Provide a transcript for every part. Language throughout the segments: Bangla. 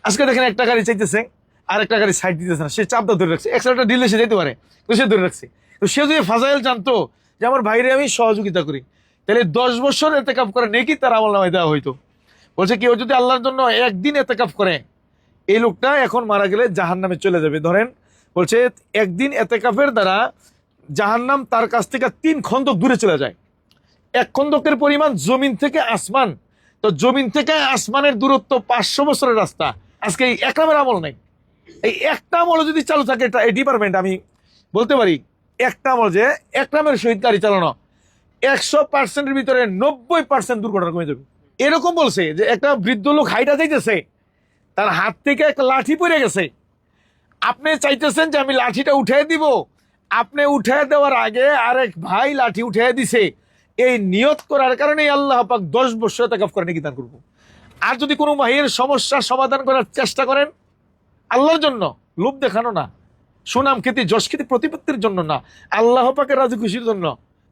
আজকে দেখেন একটা গাড়ি চাইতেছে আর একটা গাড়ি সাইড দিতেছে না, সে চাপটা ধরে রাখছে, এক্সট্রাটা দিলে সে যেতে পারে, তো সে ধরে রাখছে। তো সে যদি ফাজাইল জানতো যে আমার ভাইরে আমি সহযোগিতা করি, তাহলে 10 বছর এতেকাফ করে নেকি তার আমল নামায় দেওয়া হইতো। বলছে কেউ যদি আল্লাহর জন্য একদিন এতেকাফ করে, এই লোকটা এখন মারা গেলে জাহান্নামে চলে যাবে। ধরেন বলছে একদিন এতেকাফের দ্বারা জাহান্নাম তার কাছ থেকে 3 খন্দক দূরে চলে যায়। 1 খন্দকের পরিমাণ জমিন থেকে আসমান, তো জমিন থেকে আসমানের দূরত্ব 500 বছরের রাস্তা। আজকে এই একরামের আমল নাই, এই একটা আমল যদি চালু থাকে এই ডিপার্টমেন্ট, আমি বলতে পারি একটা আমল যে একরামের সহিত গাড়ি চালানো 100%-এর ভিতরে 90% দুর্ঘটনা কমে যাবে। এরকম বলছে যে একটা বৃদ্ধ লোক হাইটা যাইতেছে, তার হাত থেকে একটা লাঠি পড়ে গেছে, আপনি চাইতেছেন যে আমি লাঠিটা উঠিয়ে দিব, আপনি উঠিয়ে দেওয়ার আগে আরেক ভাই লাঠি উঠিয়ে দিছে, এই নিয়ত করার কারণে আল্লাহ পাক 10 বছর তাকাফ করে নেকি দান করবো। আর যদি কোনো ভাইয়ের সমস্যার সমাধান করার চেষ্টা করেন আল্লাহর জন্য, লোভ দেখানো না, সুনাম খ্যাতি যশ খ্যাতি প্রতিপত্তির জন্য না, আল্লাহ পাকের রাজি খুশির জন্য,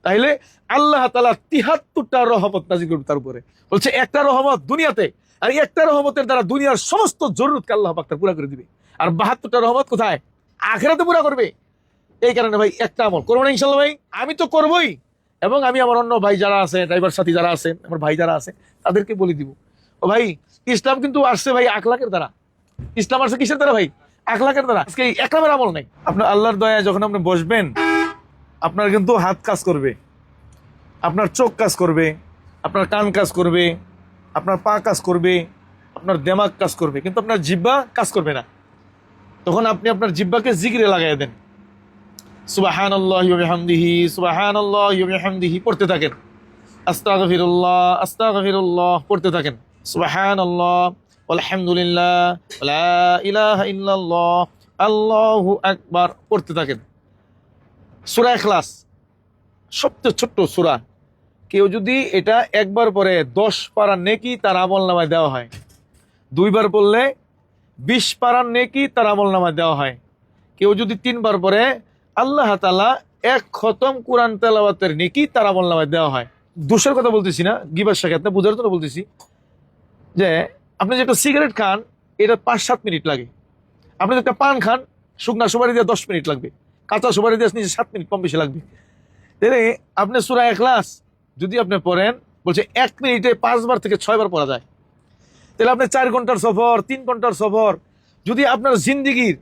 তাইলে আল্লাহ তাআলা 73টা রহমত নাজিল করবে তার উপরে। বলছে একটা রহমত দুনিয়াতে, আর একটা রহমতের দ্বারা দুনিয়ার সমস্ত জরুরতকে আল্লাহ পাক তার পুরা করে দিবে। আর 72টা রহমত কোথায়? আখিরাতে পুরা করবে। এই কারণে ভাই একটা আমল করবো না ইনশাল্লাহ ভাই, আমি তো করবোই, এবং আমি আমার অন্য ভাই যারা আছে, ড্রাইভার সাথী যারা আছেন, আমার ভাই যারা আছে, তাদেরকে বলে দিব, ও ভাই ইসলাম কিন্তু আসছে ভাই আখলাকের দ্বারা। ইসলাম আসছে কিসের দ্বারা ভাই? আখলাকের দ্বারা। আজকে একরামের আমল নাই। আপনার আল্লাহর দয়া যখন আপনি বসবেন, আপনার কিন্তু হাত কাজ করবে, আপনার চোখ কাজ করবে, আপনার কান কাজ করবে, আপনার পা কাজ করবে, আপনার দিমাগ কাজ করবে, কিন্তু আপনার জিহ্বা কাজ করবে না। তখন আপনি আপনার জিহ্বাকে জিকিরে লাগাই দেন, সুবহানাল্লাহি ওয়া বিহামদিহি, সুবহানাল্লাহি ওয়া বিহামদিহি পড়তে থাকেন, আস্তাগফিরুল্লাহ আস্তাগফিরুল্লাহ পড়তে থাকেন, সুবহানাল্লাহ আলহামদুলিল্লাহ লা ইলাহা ইল্লাল্লাহ আল্লাহু আকবার পড়তে থাকেন। সূরা ইখলাস সবচেয়ে ছোট্ট সূরা, কেউ যদি এটা একবার পড়ে 10 পারা নেকি তার আমলনামায় দেওয়া হয়, 2 বার পড়লে 20 পারা নেকি তার আমলনামায় দেওয়া হয়, কেউ যদি 3 বার পড়ে আল্লাহ তাআলা 1 খতম কোরআন তেলাওয়াতের নেকি তার আমলনামায় দেওয়া হয়। দোষের কথা বলতেছি না, গিবত শাকাত বুঝার জন্য বলতেছি যে আপনি যে একটা সিগারেট খান এটা 5-7 মিনিট লাগে, আপনি যে একটা পান খান শুকনা সুপারি দিয়ে 10 মিনিট লাগবে, কাঁচা সুপারি দিয়ে নিচে 7 মিনিট কম বেশি লাগবে। তাহলে আপনি সূরা ইখলাস যদি আপনি পড়েন, বলছে 1 মিনিটে 5 বার থেকে 6 বার পড়া যায়, তাহলে আপনি 4 ঘন্টার সফর, 3 ঘন্টার সফর, যদি আপনার জিন্দিগির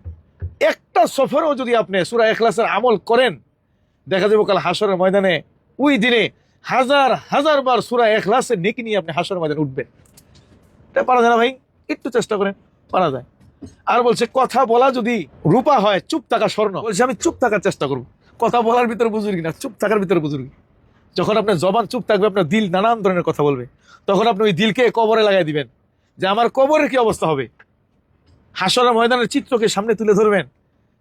একটা সফরেও যদি আপনি সূরা ইখলাসের আমল করেন, দেখা যাবে কাল হাসরের ময়দানে ওই দিনে হাজার হাজার বার সূরা ইখলাসের নেকি নিয়ে আপনি হাসরের ময়দানে উঠবেন। এটা পারা যায় না ভাই? একটু চেষ্টা করেন, পারা যায়। আর বলছে কথা বলা যদি রূপা হয়, চুপ থাকা স্বর্ণ। বলছে আমি চুপ থাকার চেষ্টা করবো। কথা বলার ভিতরে বুজুর্গি না, চুপ থাকার ভিতরে বুজুর্গি। যখন আপনার জবান চুপ থাকবে, আপনার দিল নানান ধরনের কথা বলবে, তখন আপনি ওই দিলকে কবরে লাগাই দিবেন যে আমার কবরের কি অবস্থা হবে। হাসরের ময়দানের চিত্রকে সামনে তুলে ধরবেন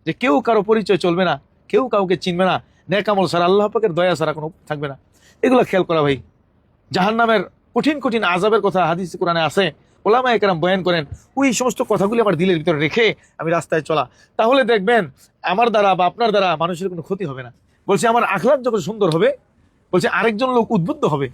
যে কেউ কারো পরিচয় চলবে না, কেউ কাউকে চিনবে না, নেক আমল ছাড়া, আল্লাহ পাকের দয়া ছাড়া কোনো থাকবে না। এগুলো খেয়াল করা ভাই। জাহান্নামের কঠিন কঠিন আযাবের কথা হাদিস কোরআনে আছে, ওলামায়ে কেরাম বয়ান করেন, ওই সমস্ত কথাগুলি আমার দিলের ভিতরে রেখে আমি রাস্তায় চলা, তাহলে দেখবেন আমার দ্বারা বা আপনার দ্বারা মানুষের কোনো ক্ষতি হবে না। বলছে আমার আখলাক যখন সুন্দর হবে, বলছে আরেকজন লোক উদ্বুদ্ধ হবে,